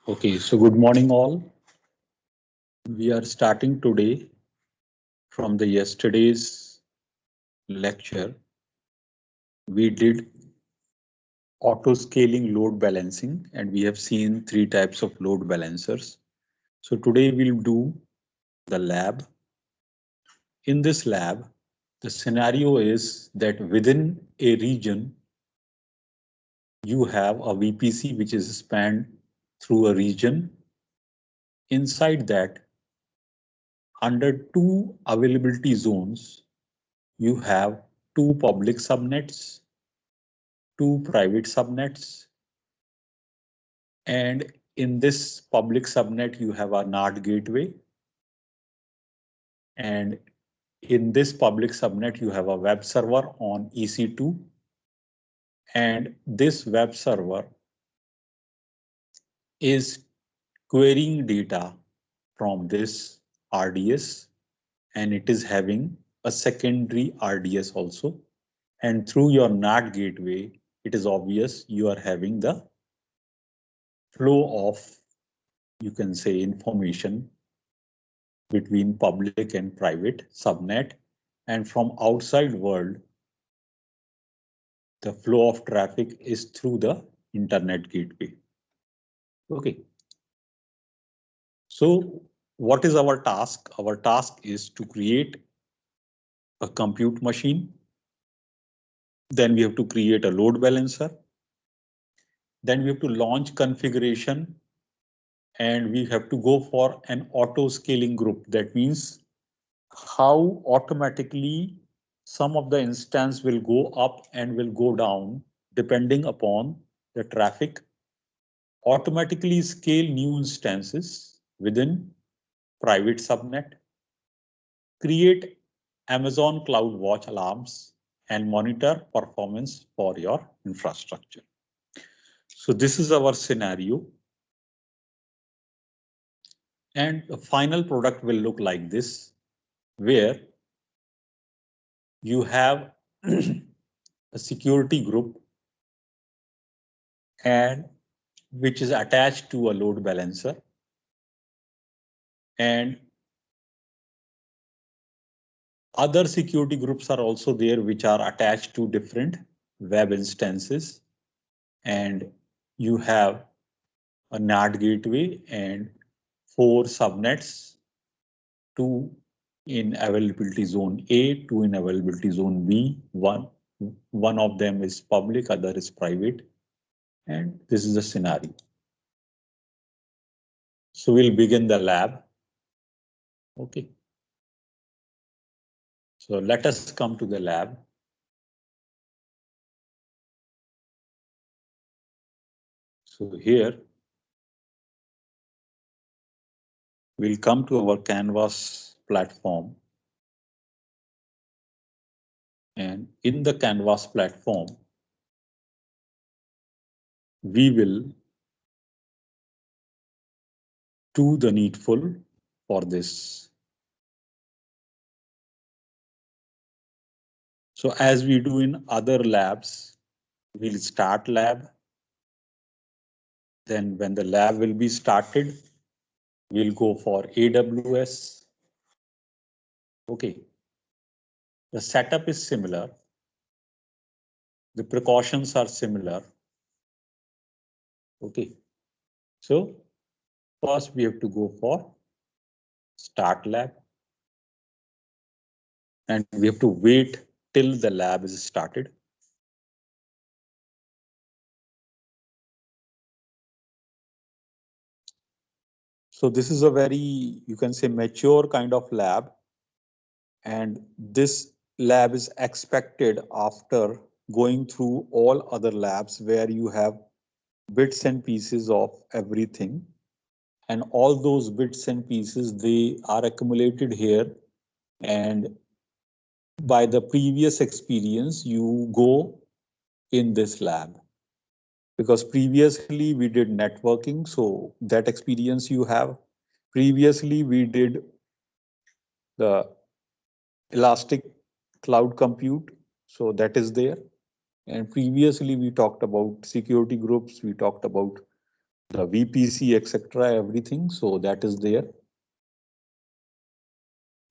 Okay, so good morning all. We are starting today from the yesterday's lecture. We did auto scaling load balancing and we have seen three types of load balancers. So today we'll do the lab. In this lab, the scenario is that within a region, you have a VPC which is spanned through a region. Inside that, under two availability zones, you have two public subnets, two private subnets, and in this public subnet you have a NAT gateway, and in this public subnet you have a web server on EC2, and this web server is querying data from this RDS, and it is having a secondary RDS also, and through your NAT gateway it is obvious you are having the flow of, you can say, information between public and private subnet, and from outside world the flow of traffic is through the internet gateway. Okay, so what is our task? Our task is to create a compute machine, then we have to create a load balancer, then we have to launch configuration, and we have to go for an auto scaling group. That means how automatically some of the instance will go up and will go down depending upon the traffic. Automatically scale new instances within private subnet. Create Amazon CloudWatch alarms and monitor performance for your infrastructure. So this is our scenario. And the final product will look like this, where you have a security group and which is attached to a load balancer, and other security groups are also there which are attached to different web instances, and you have a NAT gateway and four subnets, two in availability zone A, two in availability zone B, one of them is public, other is private, and this is the scenario. So we'll begin the lab. Okay. So let us come to the lab. So here we'll come to our Canvas platform. And in the Canvas platform, we will do the needful for this. So as we do in other labs, we'll start lab. Then when the lab will be started, we'll go for AWS. Okay. The setup is similar. The precautions are similar. Okay. So first we have to go for start lab. And we have to wait till the lab is started. So this is a very, you can say, mature kind of lab. And this lab is expected after going through all other labs where you have bits and pieces of everything. And all those bits and pieces, they are accumulated here. And by the previous experience, you go in this lab. Because previously we did networking, so that experience you have. Previously we did the elastic cloud compute, so that is there. And previously we talked about security groups, we talked about the VPC, etc., everything. So that is there.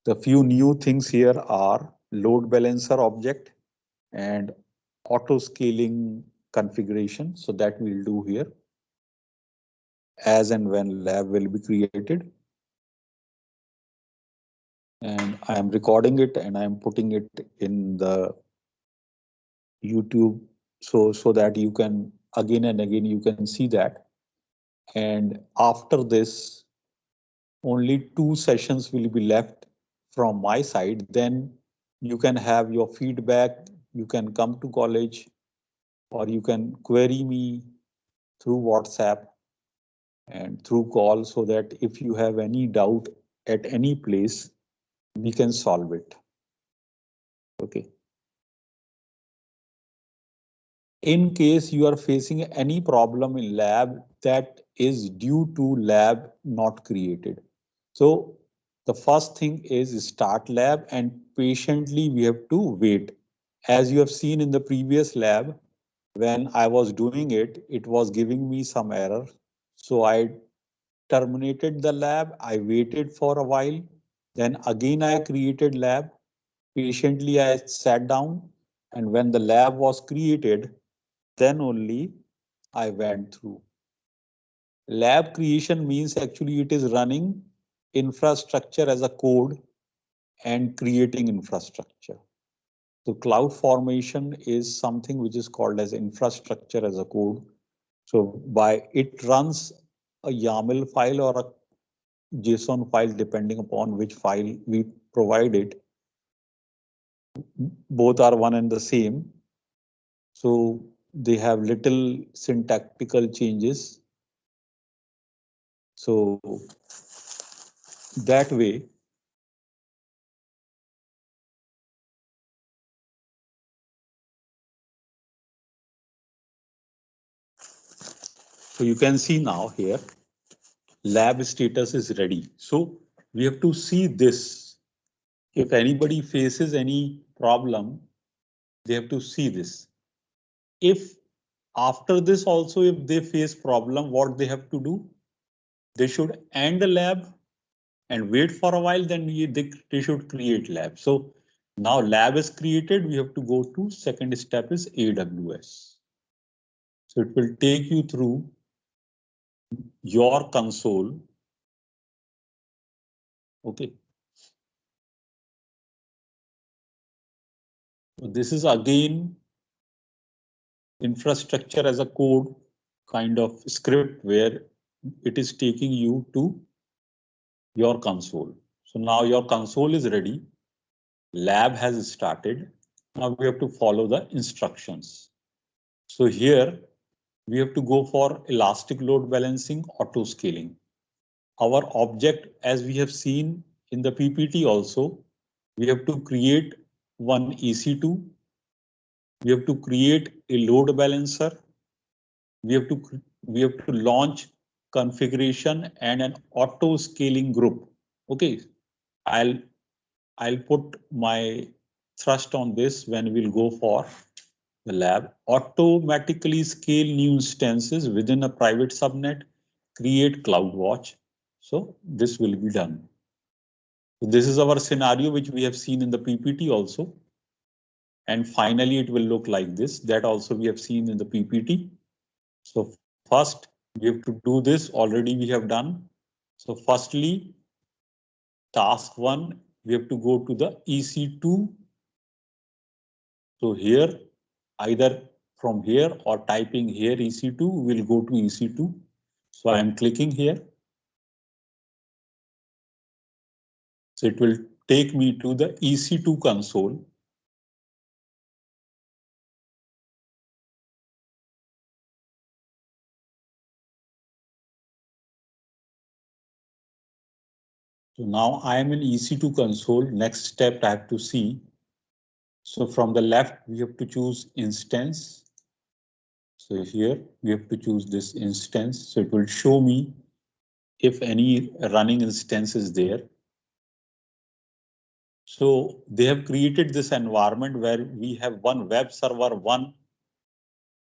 The few new things here are load balancer object and auto scaling configuration. So that we'll do here as and when lab will be created. And I am recording it and I am putting it in the YouTube so that you can again and again you can see that. And after this, only 2 sessions will be left from my side. Then you can have your feedback. You can come to college or you can query me through WhatsApp and through call so that if you have any doubt at any place, we can solve it. Okay. In case you are facing any problem in lab that is due to lab not created. So the first thing is start lab and patiently we have to wait. As you have seen in the previous lab, when I was doing it, it was giving me some error. So I terminated the lab. I waited for a while. Then again, I created lab. Patiently, I sat down. And when the lab was created, then only I went through. Lab creation means actually it is running infrastructure as a code and creating infrastructure. So cloud formation is something which is called as infrastructure as a code. So by it runs a YAML file or a JSON file depending upon which file we provide it. Both are one and the same. So they have little syntactical changes. So that way, so you can see now here, lab status is ready. So we have to see this. If anybody faces any problem, they have to see this. If after this also, if they face problem, what they have to do? They should end the lab and wait for a while, then they should create lab. So now lab is created, we have to go to second step is AWS. So it will take you through your console. Okay. So this is again infrastructure as a code kind of script where it is taking you to your console. So now your console is ready. Lab has started. Now we have to follow the instructions. So here we have to go for elastic load balancing, auto scaling. Our object, as we have seen in the PPT also, we have to create one EC2. We have to create a load balancer. We have to launch configuration and an auto scaling group. Okay, I'll put my thrust on this when we'll go for the lab. Automatically scale new instances within a private subnet, create CloudWatch. So this will be done. So this is our scenario which we have seen in the PPT also. And finally, it will look like this. That also we have seen in the PPT. So first, we have to do this. Already we have done. So firstly, task 1, we have to go to the EC2. So here, either from here or typing here EC2, we'll go to EC2. So I am clicking here. So it will take me to the EC2 console. So now I am in EC2 console. Next step I have to see. So from the left, we have to choose instance. So here we have to choose this instance. So it will show me if any running instance is there. So they have created this environment where we have one web server, one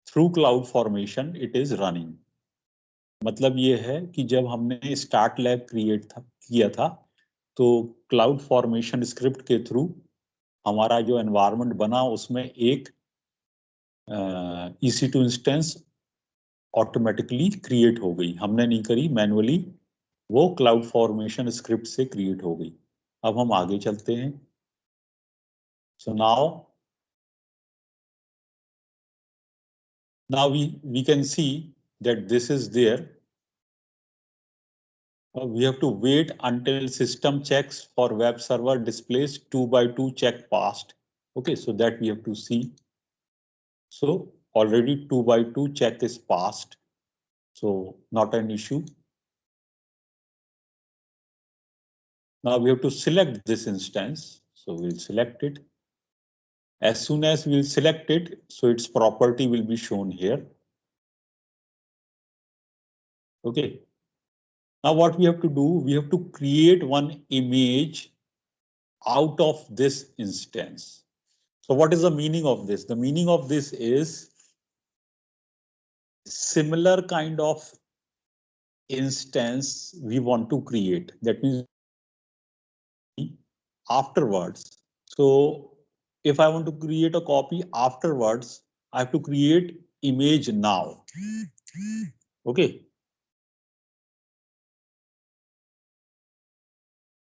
through CloudFormation, it is running. मतलब ये है कि जब हमने start lab किया था, तो cloud formation script के थ्रू हमारा जो एनवायरनमेंट बना उसमें एक EC2 इंस्टेंस ऑटोमेटिकली क्रिएट हो गई, हमने नहीं करी मैनुअली, वो क्लाउड फॉर्मेशन स्क्रिप्ट से क्रिएट हो गई। अब हम आगे चलते हैं। सो now we can see that this is there. We have to wait until system checks for web server displays 2x2 check passed. Okay, so that we have to see. So already 2x2 check is passed, so not an issue. Now we have to select this instance, so we'll select it. As soon as we'll select it, so its property will be shown here. Okay. Now what we have to do, we have to create one image out of this instance. So what is the meaning of this? The meaning of this is similar kind of instance we want to create. That means afterwards. So if I want to create a copy afterwards, I have to create image now. Okay.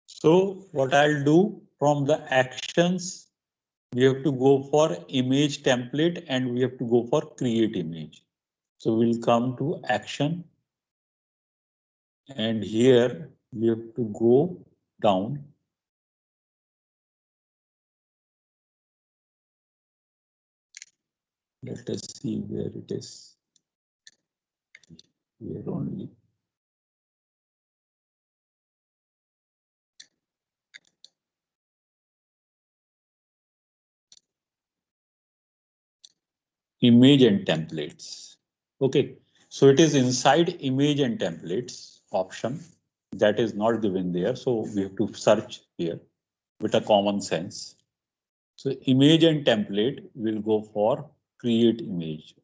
So what I'll do, from the actions, we have to go for image template and we have to go for create image. So we'll come to action. And here we have to go down. Let us see where it is. Here only. Image and templates. Okay, so it is inside image and templates option that is not given there. So we have to search here with a common sense. So image and template will go for create image.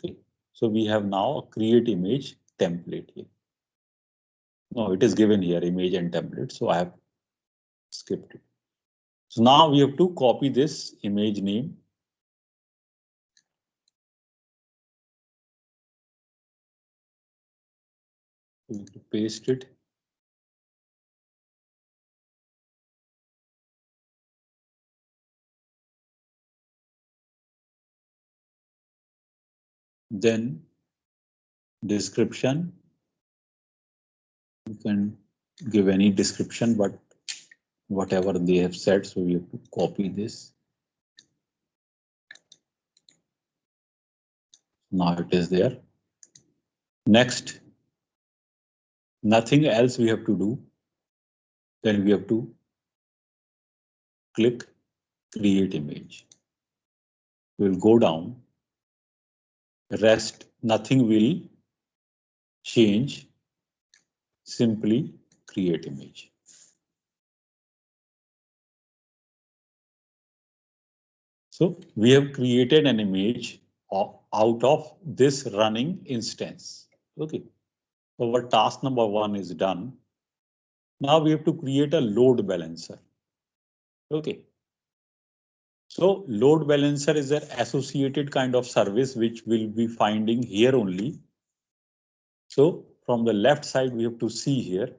Okay, so we have now a create image template here. No, it is given here image and template. So I have skipped it. So now we have to copy this image name. We have to paste it. Then description. You can give any description, but whatever they have said, so we have to copy this. Now it is there. Next, nothing else we have to do. Then we have to click create image. We'll go down. Rest, nothing will change. Simply create image. So we have created an image out of this running instance. Okay. So our task number 1 is done. Now we have to create a load balancer. Okay. So load balancer is an associated kind of service which we'll be finding here only. So from the left side, we have to see here.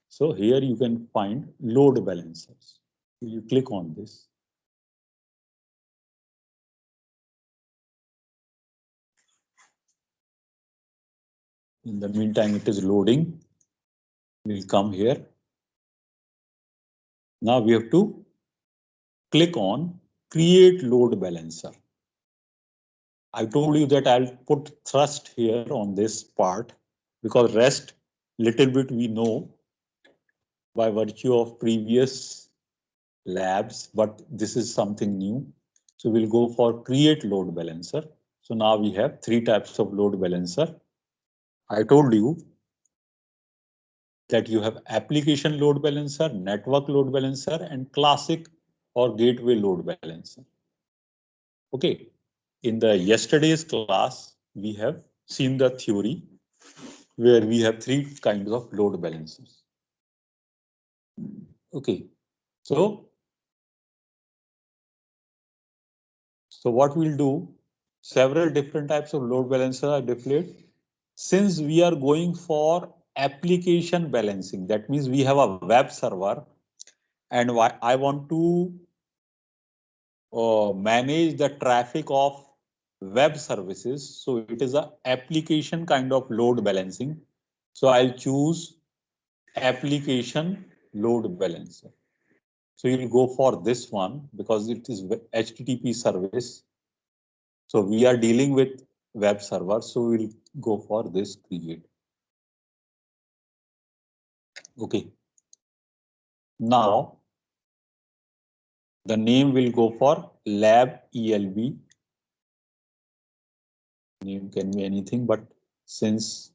So here you can find load balancers. You click on this. In the meantime, it is loading. We'll come here. Now we have to click on create load balancer. I told you that I'll put thrust here on this part because rest little bit we know by virtue of previous labs, but this is something new. So we'll go for create load balancer. So now we have 3 types of load balancer. I told you that you have application load balancer, network load balancer, and classic or gateway load balancer. Okay, in the yesterday's class, we have seen the theory where we have three kinds of load balancers. Okay, so what we'll do, several different types of load balancer are deployed. Since we are going for application balancing, that means we have a web server and I want to manage the traffic of web services. So it is a application kind of load balancing. So I'll choose application load balancer. So you'll go for this one because it is HTTP service. So we are dealing with web server. So we'll go for this create. Okay. Now the name will go for lab ELB. Name can be anything, but since,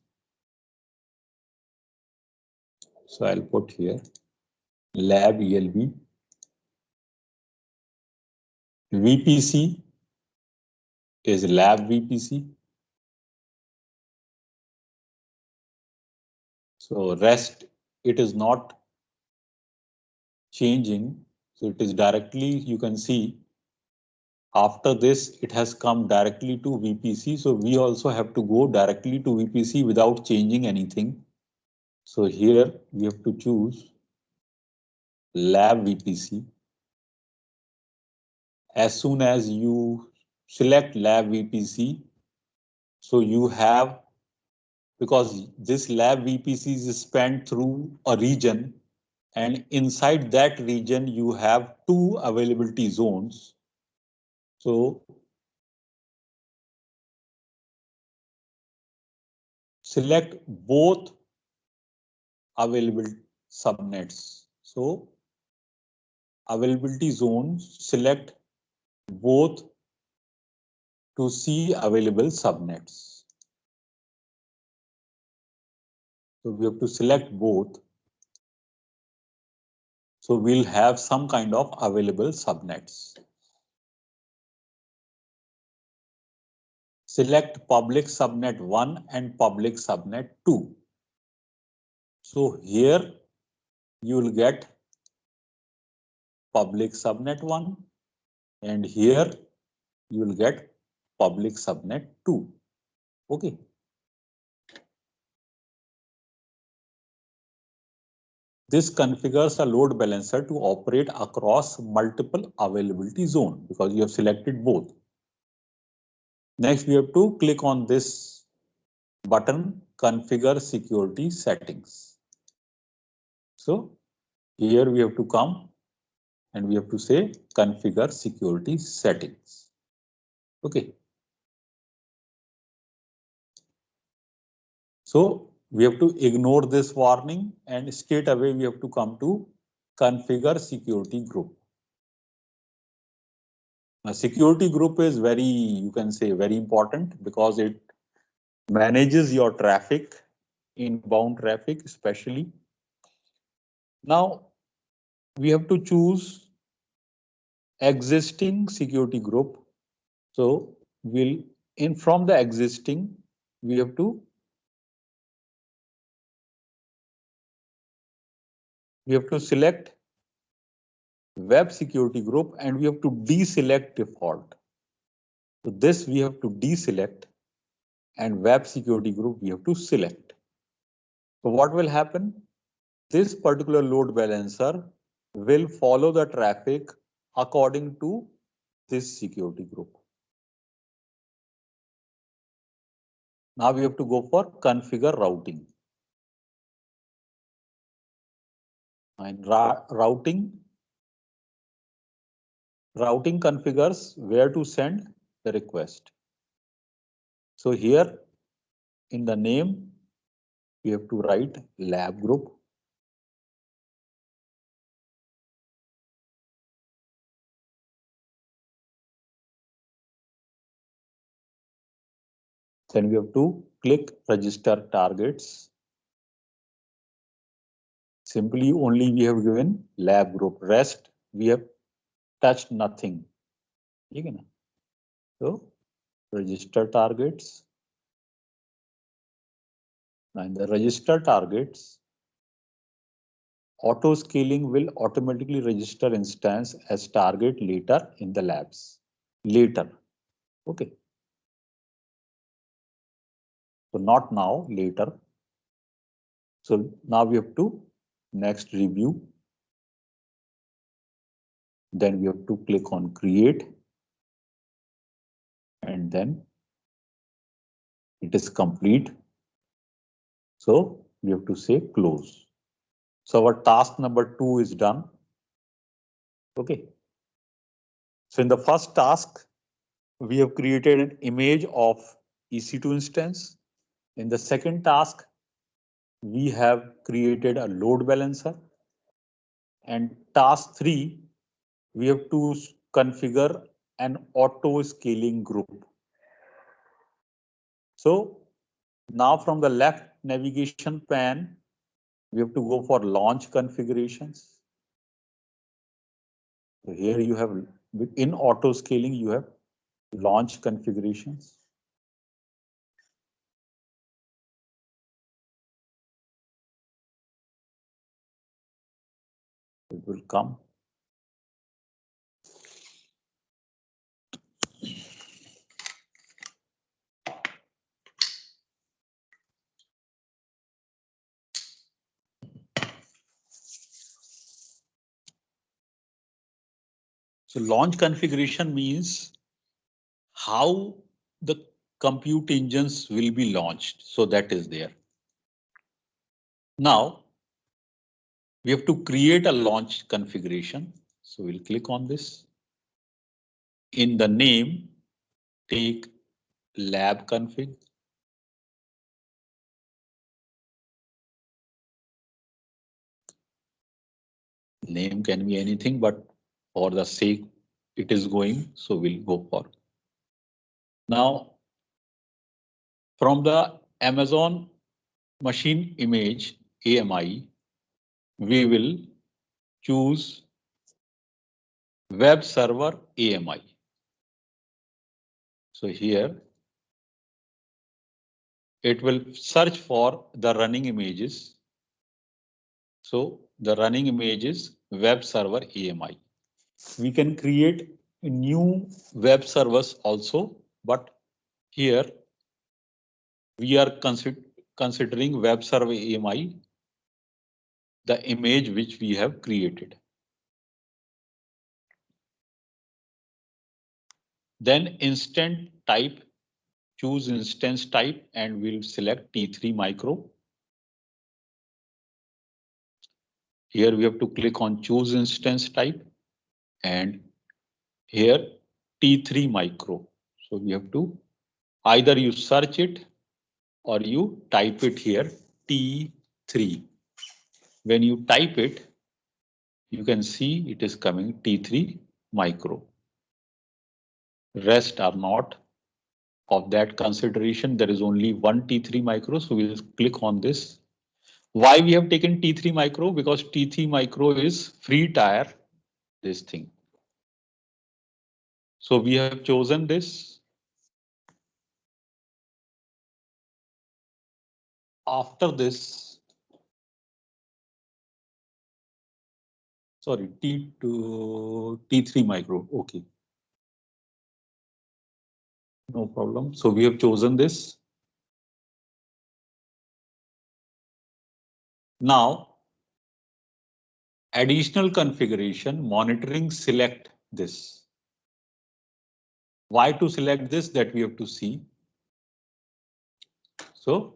so I'll put here lab ELB. VPC is lab VPC. So REST, it is not changing. So it is directly, you can see after this, it has come directly to VPC. So we also have to go directly to VPC without changing anything. So here we have to choose lab VPC. As soon as you select lab VPC, so you have, because this lab VPC is spanned through a region, and inside that region you have two availability zones. So select both available subnets. So availability zones, select both to see available subnets. So we have to select both. So we'll have some kind of available subnets. Select public subnet 1 and public subnet 2. So here you will get public subnet 1 and here you will get public subnet 2. Okay. This configures a load balancer to operate across multiple availability zone because you have selected both. Next, we have to click on this button, configure security settings. So here we have to come and we have to say configure security settings. Okay. So we have to ignore this warning and straight away we have to come to configure security group. A security group is very, you can say very important because it manages your traffic, inbound traffic especially. Now we have to choose existing security group. So we'll from the existing, we have to select web security group and we have to deselect default. So this we have to deselect and web security group we have to select. So what will happen? This particular load balancer will follow the traffic according to this security group. Now we have to go for configure routing. And routing configures where to send the request. So here in the name, we have to write lab group. Then we have to click register targets. Simply only we have given lab group. Rest we have touched nothing. So register targets. And the register targets, auto scaling will automatically register instance as target later in the labs. Later. Okay. So not now, later. So now we have to next review. Then we have to click on create. And then it is complete. So we have to say close. So our task number 2 is done. Okay. So in the first task, we have created an image of EC2 instance. In the second task, we have created a load balancer. And task 3, we have to configure an auto scaling group. So now from the left navigation pane, we have to go for launch configurations. So here you have, in auto scaling, you have launch configurations. It will come. So launch configuration means how the compute engines will be launched. So that is there. Now we have to create a launch configuration. So we'll click on this. In the name, take lab config. Name can be anything, but for the sake it is going, so we'll go for. Now, from the Amazon machine image AMI, we will choose web server AMI. So here it will search for the running images. So the running image is web server AMI. We can create new web servers also, but here we are considering web server AMI, the image which we have created. Then instant type, choose instance type, and we'll select T3 micro. Here we have to click on choose instance type, and here T3 micro. So we have to either you search it or you type it here T3. When you type it, you can see it is coming T3 micro. Rest are not of that consideration. There is only one T3 micro, so we'll click on this. Why we have taken T3 micro? Because T3 micro is free tier, this thing. So we have chosen this. After this, sorry, T3 micro, okay. No problem. So we have chosen this. Now, additional configuration, monitoring, select this. Why to select this? That we have to see. So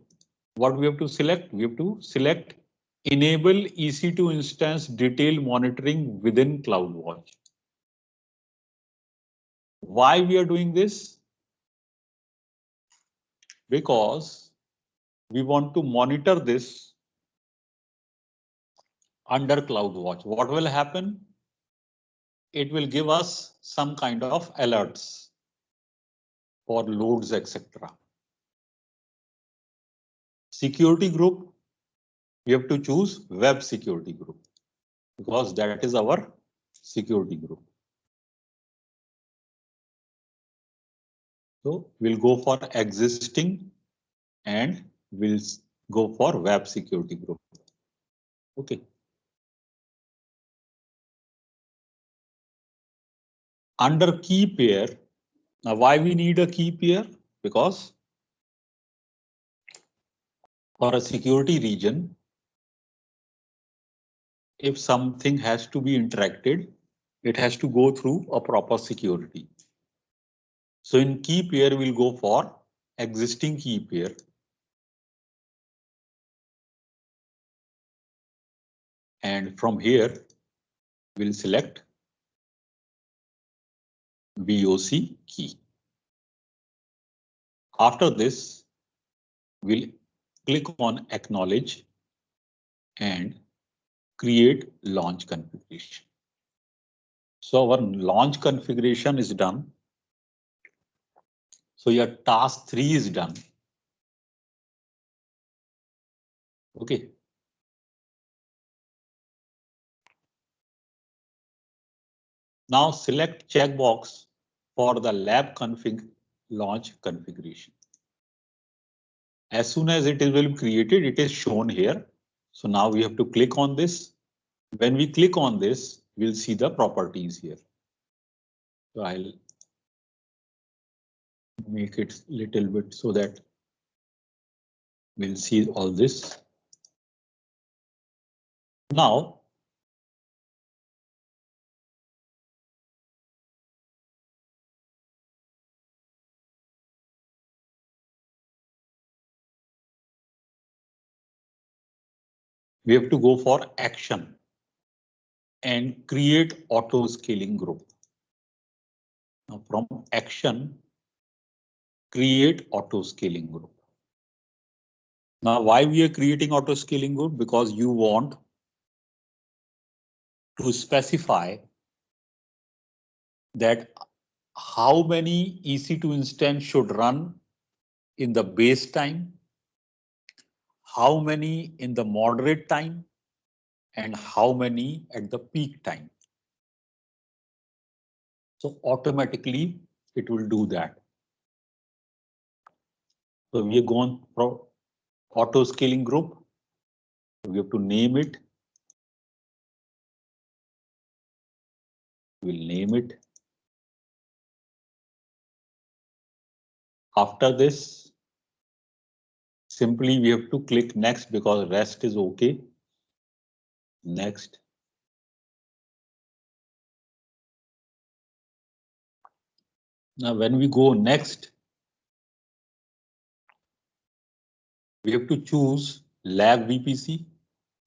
what we have to select? We have to select enable EC2 instance detail monitoring within CloudWatch. Why we are doing this? Because we want to monitor this under CloudWatch. What will happen? It will give us some kind of alerts for loads, etc. Security group, we have to choose web security group because that is our security group. So we'll go for existing and we'll go for web security group. Okay. Under key pair, now why we need a key pair? Because for a security region, if something has to be interacted, it has to go through a proper security. So in key pair, we'll go for existing key pair. And from here, we'll select BOC key. After this, we'll click on acknowledge and create launch configuration. So our launch configuration is done. So your task 3 is done. Okay. Now select checkbox for the lab config launch configuration. As soon as it will be created, it is shown here. So now we have to click on this. When we click on this, we'll see the properties here. So I'll make it little bit so that we'll see all this. Now, we have to go for action and create auto scaling group. Now from action, create auto scaling group. Now why we are creating auto scaling group? Because you want to specify that how many EC2 instance should run in the base time, how many in the moderate time, and how many at the peak time. So automatically it will do that. So we are going for auto scaling group. We have to name it. We'll name it. After this, simply we have to click next because rest is okay. Next. Now when we go next, we have to choose lab VPC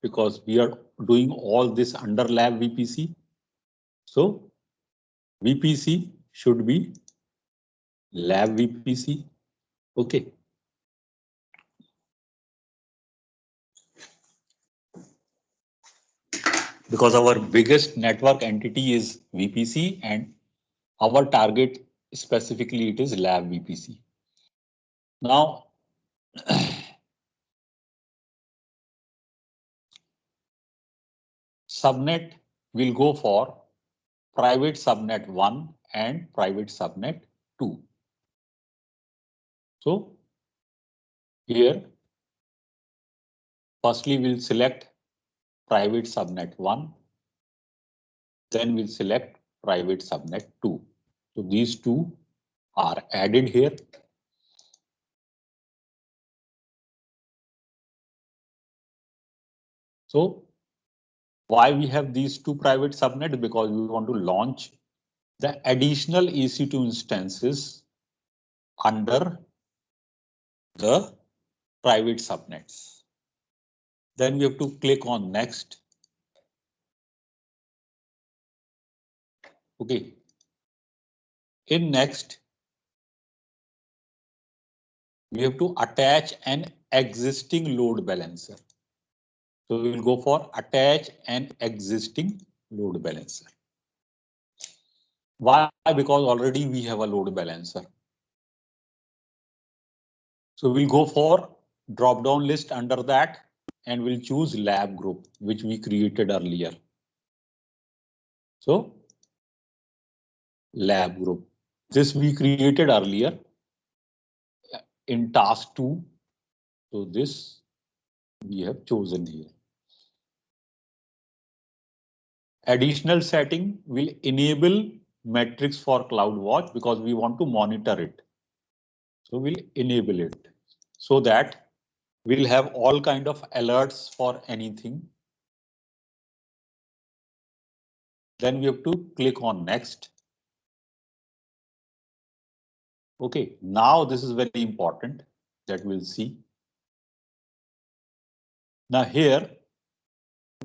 because we are doing all this under lab VPC. So VPC should be lab VPC. Okay. Because our biggest network entity is VPC and our target specifically it is lab VPC. Now, subnet will go for private subnet 1 and private subnet 2. So here, firstly we'll select private subnet 1, then we'll select private subnet 2. So these two are added here. So why we have these two private subnets? Because we want to launch the additional EC2 instances under the private subnets. Then we have to click on next. Okay. In next, we have to attach an existing load balancer. So we will go for attach an existing load balancer. Why? Because already we have a load balancer. So we'll go for drop down list under that and we'll choose lab group, which we created earlier. So lab group, this we created earlier. in task 2. So this we have chosen here. Additional setting will enable metrics for CloudWatch because we want to monitor it. So we'll enable it so that we'll have all kind of alerts for anything. Then we have to click on next. Okay, now this is very important that we'll see. Now here,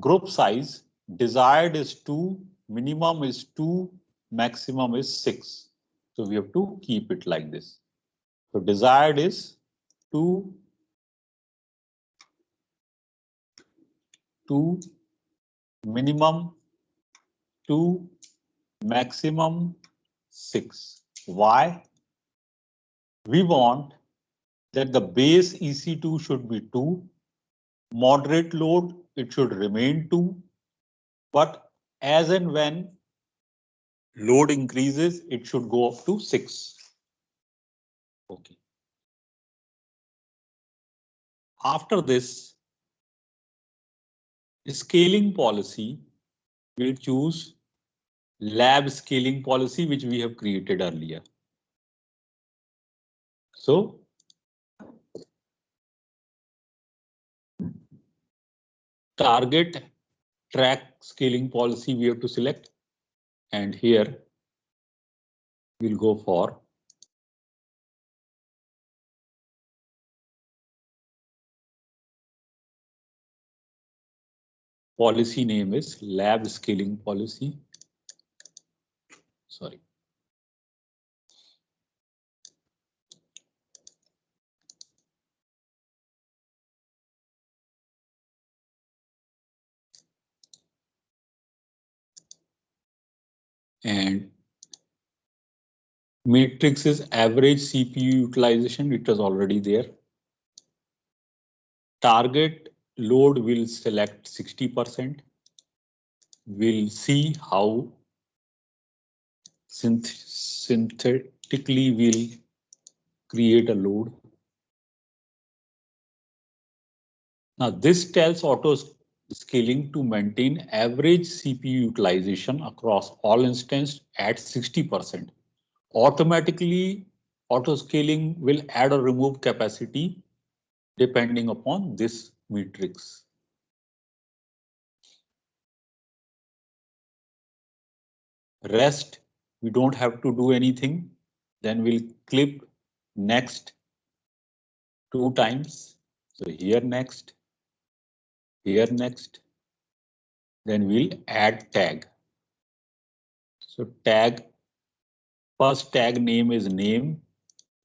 group size desired is 2, minimum is 2, maximum is 6. So we have to keep it like this. So desired is 2, 2, minimum 2, maximum 6. Why? We want that the base EC2 should be 2, moderate load, it should remain 2, but as and when load increases, it should go up to 6. Okay. After this, scaling policy, we'll choose lab scaling policy, which we have created earlier. So target track scaling policy we have to select, and here we'll go for policy name is lab scaling policy. Sorry. And matrix is average CPU utilization. It was already there. Target load will select 60%. We'll see how synthetically we'll create a load. Now this tells auto scaling to maintain average CPU utilization across all instances at 60%. Automatically, auto scaling will add or remove capacity depending upon this matrix. Rest, we don't have to do anything. Then we'll click next 2 times. So here next, here next. Then we'll add tag. So tag, first tag name is name,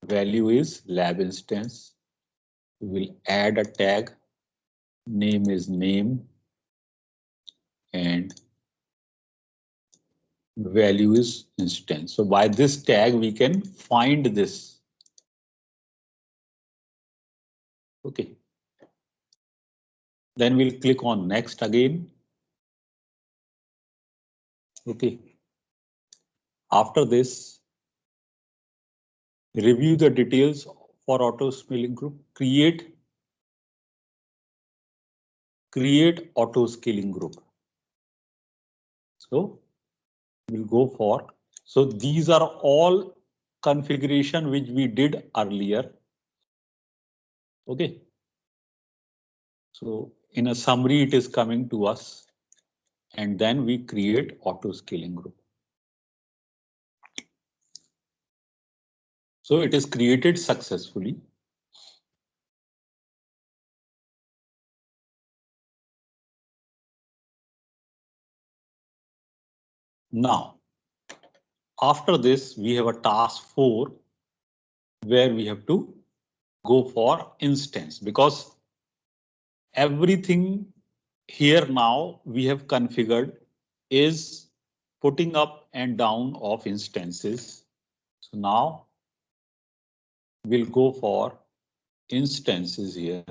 value is lab instance. We'll add a tag, name is name, and value is instance. So by this tag, we can find this. Okay. Then we'll click on next again. Okay. After this, review the details for auto scaling group. Create auto scaling group. So we'll go for. So these are all configuration which we did earlier. Okay. So in a summary, it is coming to us, and then we create auto scaling group. So it is created successfully. Now, after this, we have a task 4 where we have to go for instance, because everything here now we have configured is putting up and down of instances. So now we'll go for instances here.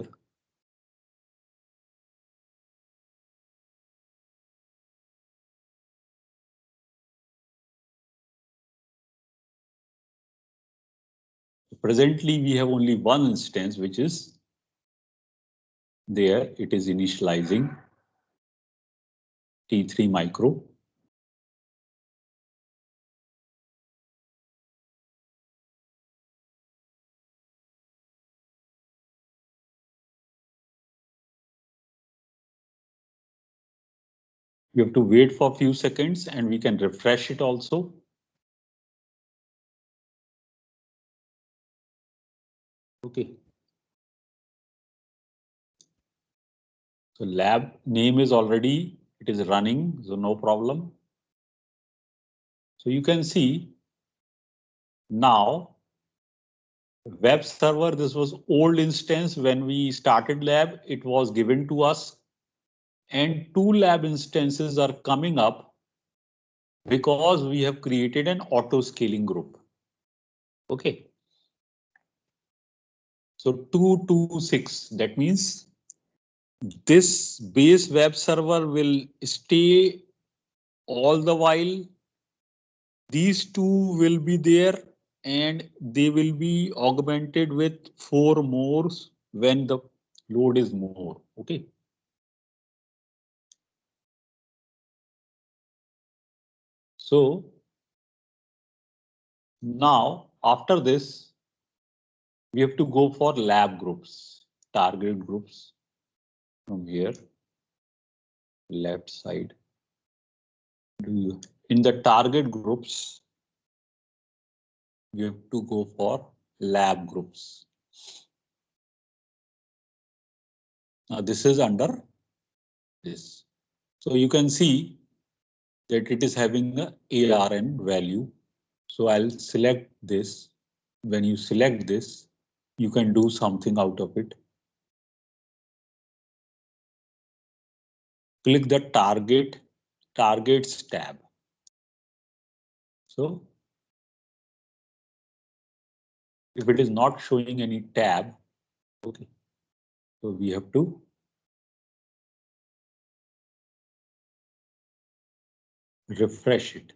Presently, we have only one instance, which is there. It is initializing T3 micro. We have to wait for a few seconds and we can refresh it also. Okay. So lab name is already, it is running, so no problem. So you can see now web server, this was old instance when we started lab, it was given to us, and two lab instances are coming up because we have created an auto scaling group. Okay. So 226, that means this base web server will stay all the while. These two will be there and they will be augmented with 4 more when the load is more. Okay. So now after this, we have to go for lab groups, target groups from here, left side. In the target groups, you have to go for lab groups. Now this is under this. So you can see that it is having a ARN value. So I'll select this. When you select this, you can do something out of it. Click the targets tab. So if it is not showing any tab, okay, so we have to refresh it.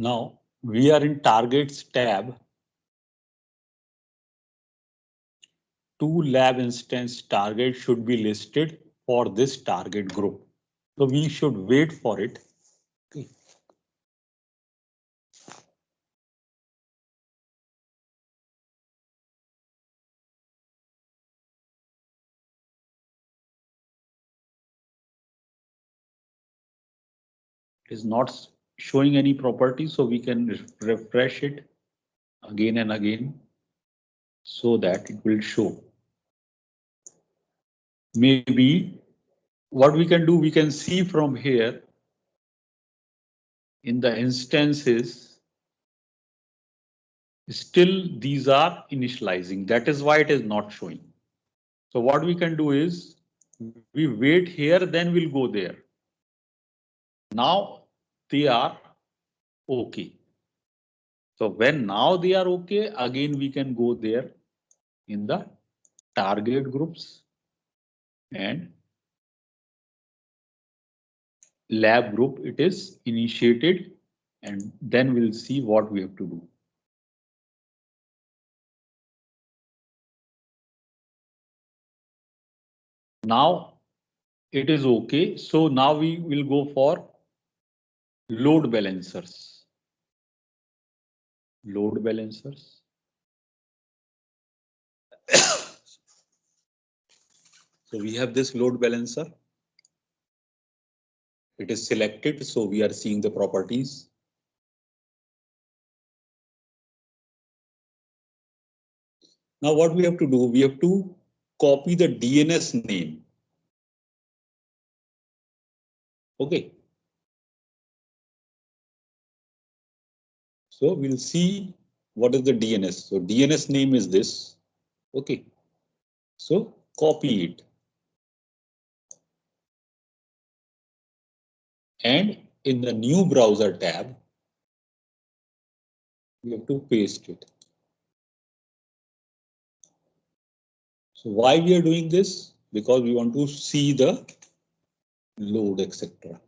Now we are in targets tab. 2 lab instance targets should be listed for this target group. So we should wait for it. Okay. It is not showing any property, so we can refresh it again and again so that it will show. Maybe what we can do, we can see from here in the instances, still these are initializing. That is why it is not showing. So what we can do is we wait here, then we'll go there. Now they are okay. So when now they are okay, again we can go there in the target groups and lab group. It is initiated and then we'll see what we have to do. Now it is okay. So now we will go for load balancers. Load balancers. So we have this load balancer. It is selected, so we are seeing the properties. Now what we have to do, we have to copy the DNS name. Okay. So we'll see what is the DNS. So DNS name is this. Okay. So copy it. And in the new browser tab, we have to paste it. So why we are doing this? Because we want to see the load, etc.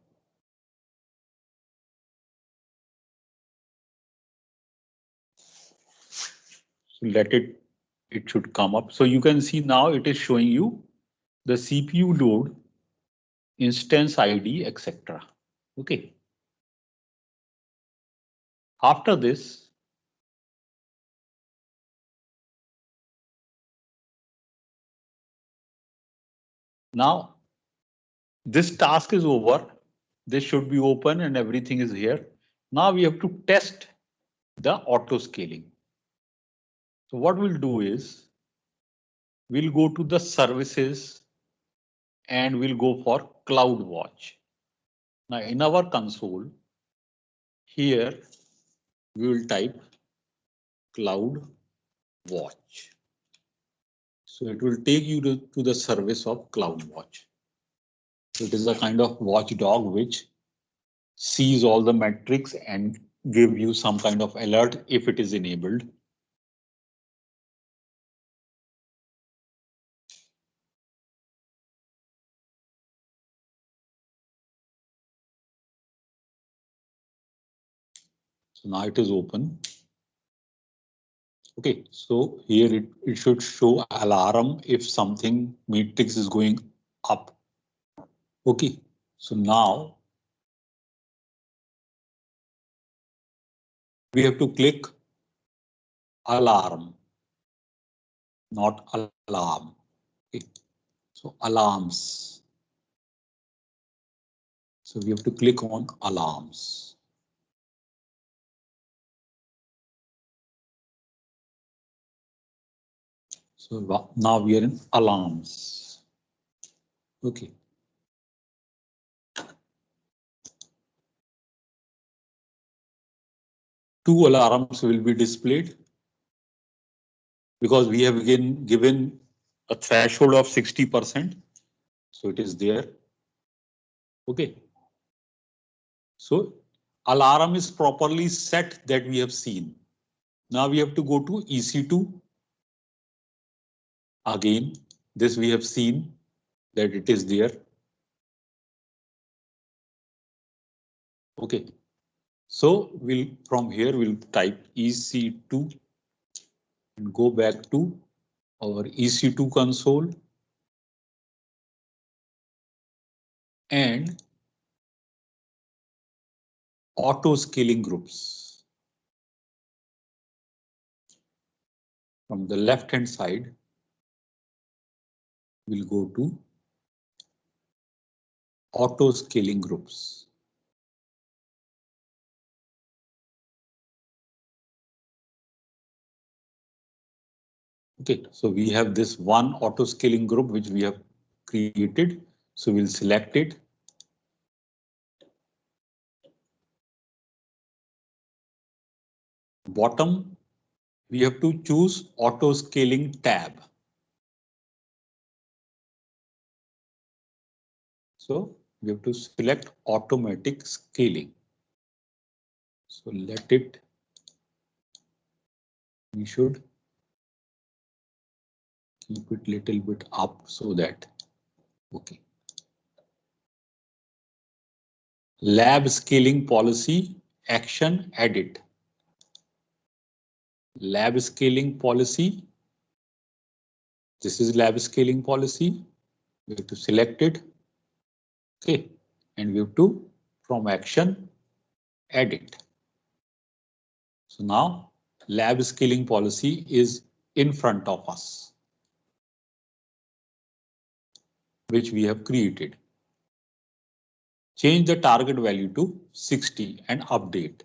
So it should come up. So you can see now it is showing you the CPU load, instance ID, etc. Okay. After this, now this task is over. This should be open and everything is here. Now we have to test the auto scaling. So what we'll do is we'll go to the services and we'll go for CloudWatch. Now in our console, here we will type CloudWatch. So it will take you to the service of CloudWatch. So it is a kind of watchdog which sees all the metrics and give you some kind of alert if it is enabled. So now it is open. Okay, so here it should show alarm if something matrix is going up. Okay, so now we have to click alarm, not alarm. Okay, so alarms. So we have to click on alarms. So now we are in alarms. Okay. Two alarms will be displayed because we have again given a threshold of 60%. So it is there. Okay. So alarm is properly set that we have seen. Now we have to go to EC2. Again, this we have seen that it is there. Okay. So from here we'll type EC2 and go back to our EC2 console. And auto scaling groups. From the left hand side, we'll go to auto scaling groups. Okay, so we have this one auto scaling group which we have created. So we'll select it. Bottom, we have to choose auto scaling tab. So we have to select automatic scaling. So we should keep it little bit up so that, okay. Lab scaling policy, action, edit. Lab scaling policy. This is lab scaling policy. We have to select it. Okay, and we have to from action edit. So now lab scaling policy is in front of us, which we have created. Change the target value to 60 and update.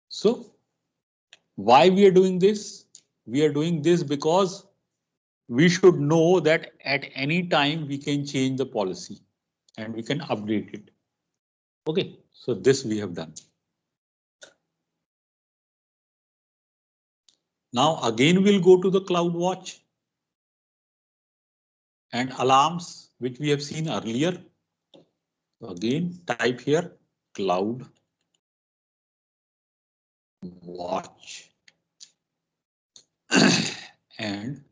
So why we are doing this? We are doing this because we should know that at any time we can change the policy and we can update it. Okay, so this we have done. Now again we'll go to the CloudWatch and alarms which we have seen earlier. Again type here Cloud Watch and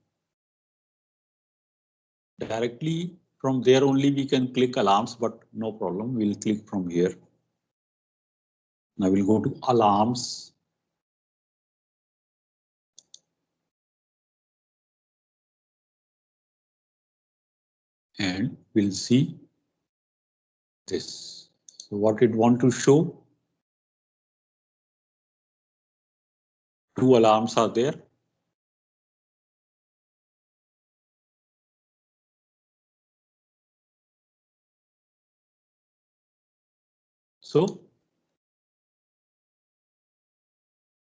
directly from there only we can click alarms, but no problem, we'll click from here. Now we'll go to alarms. And we'll see this. So what it want to show? Two alarms are there. So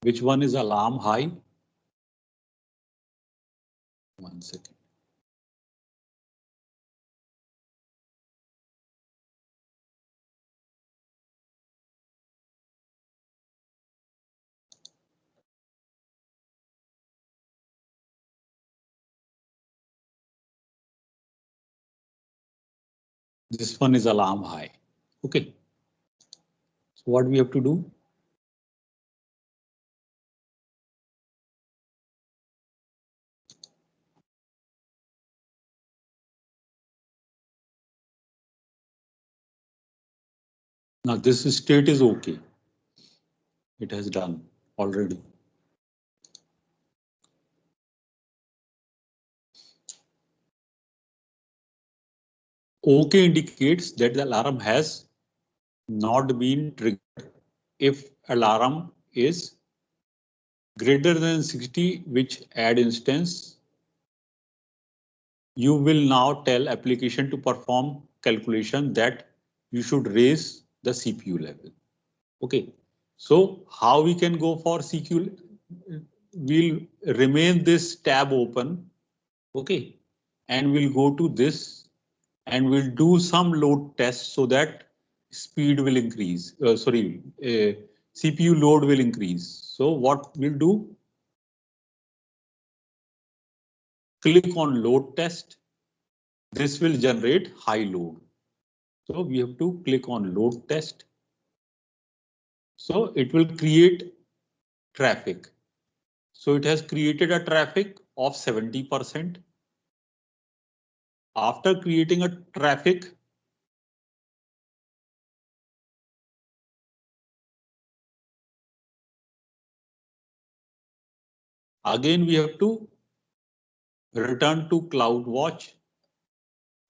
which one is alarm high? 1 second. This one is alarm high. Okay. So what we have to do? Now this state is okay. It has done already. OK indicates that the alarm has not been triggered. If alarm is greater than 60, which add instance, you will now tell application to perform calculation that you should raise the CPU level. Okay, so how we can go for CQ? We'll remain this tab open. Okay, and we'll go to this and we'll do some load tests so that speed will increase. CPU load will increase. So what we'll do? Click on load test. This will generate high load. So we have to click on load test. So it will create traffic. So it has created a traffic of 70%. After creating a traffic, again we have to return to CloudWatch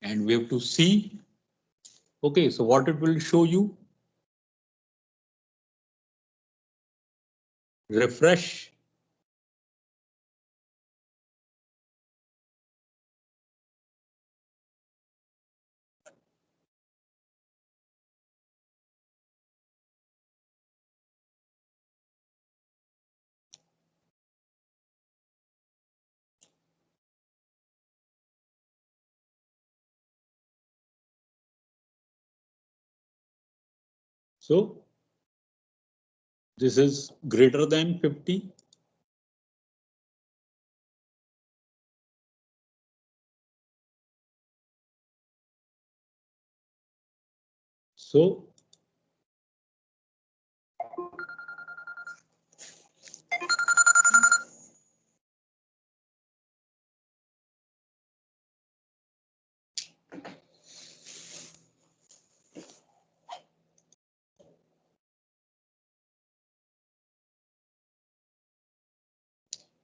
and we have to see. Okay, so what it will show you? Refresh. So this is greater than 50. So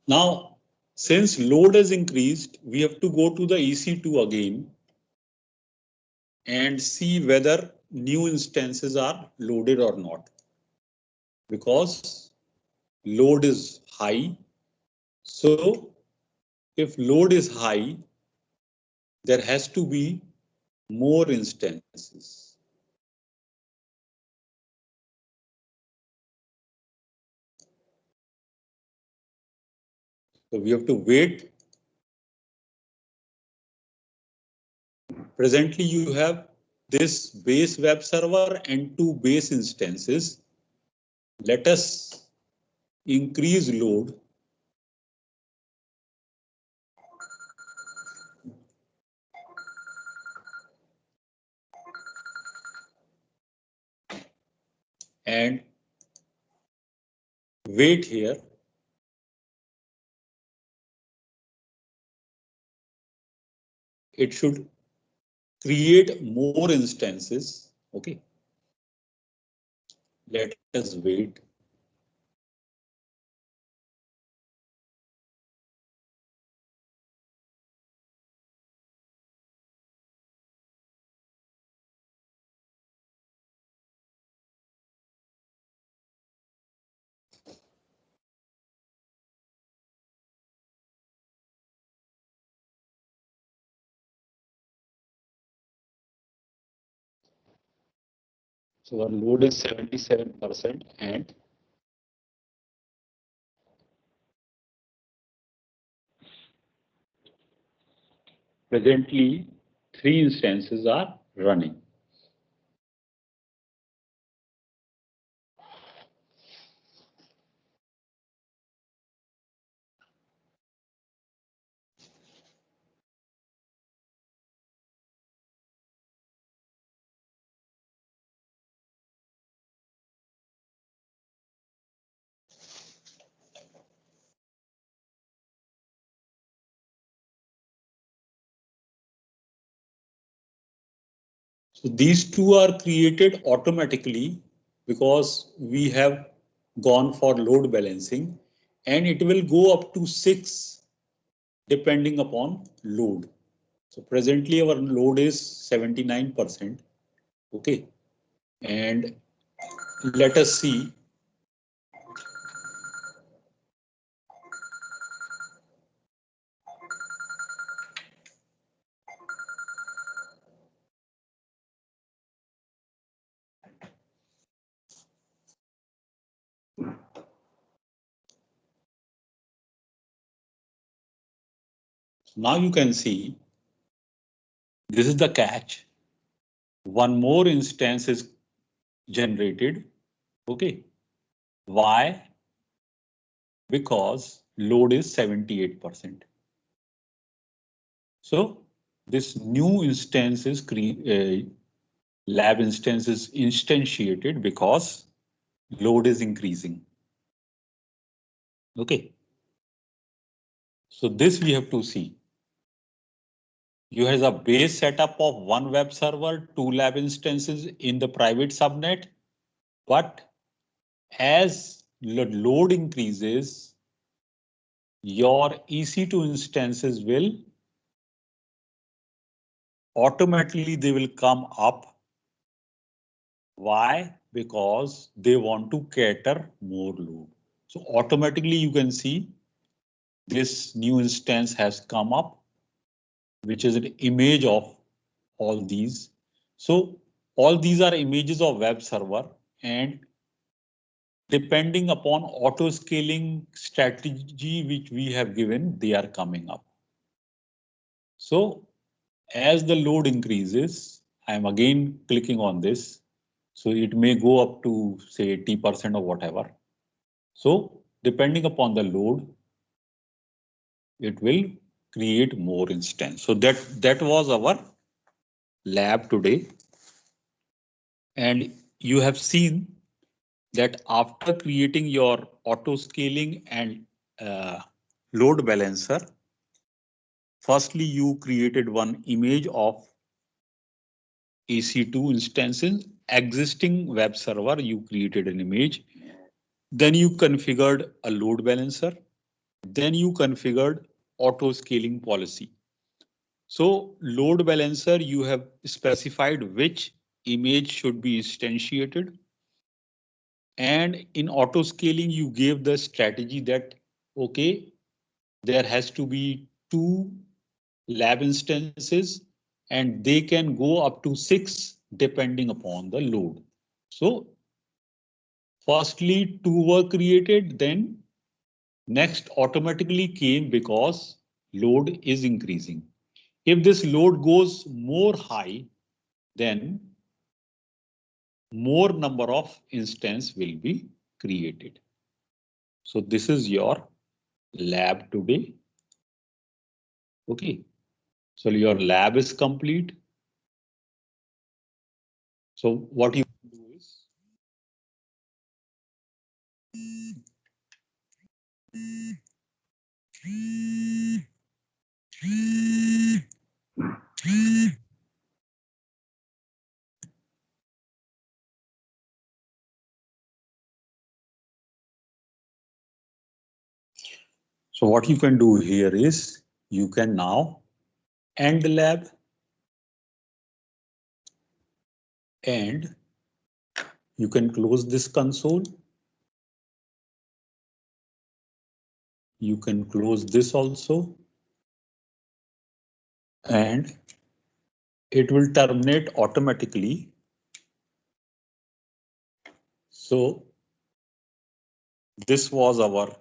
now, since load has increased, we have to go to the EC2 again and see whether new instances are loaded or not. Because load is high. So if load is high, there has to be more instances. So we have to wait. Presently, you have this base web server and two base instances. Let us increase load and wait here. It should create more instances. Okay. Let us wait. So our load is 77% and presently 3 instances are running. So these two are created automatically because we have gone for load balancing, and it will go up to 6 depending upon load. So presently our load is 79%. Okay. And let us see. Now you can see this is the catch. One more instance is generated. Okay. Why? Because load is 78%. So this new instance is lab instance is instantiated because load is increasing. Okay. So this we have to see. You have a base setup of 1 web server, 2 lab instances in the private subnet, but as load increases, your EC2 instances will automatically they will come up. Why? Because they want to cater more load. So automatically you can see this new instance has come up, which is an image of all these. So all these are images of web server, and depending upon auto scaling strategy which we have given, they are coming up. So as the load increases, I'm again clicking on this. So it may go up to say 80% or whatever. So depending upon the load, it will create more instance. So that was our lab today. And you have seen that after creating your auto scaling and load balancer, firstly, you created one image of EC2 instances, existing web server, you created an image. Then you configured a load balancer. Then you configured auto scaling policy. So load balancer, you have specified which image should be instantiated. And in auto scaling, you gave the strategy that, okay, there has to be 2 lab instances and they can go up to 6 depending upon the load. So firstly, 2 were created, then next automatically came because load is increasing. If this load goes more high, then more number of instances will be created. So this is your lab today. Okay. So your lab is complete. So what you do is So what you can do here is you can now end lab and you can close this console. You can close this also. And it will terminate automatically. So this was our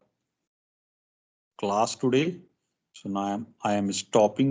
class today. So now I am stopping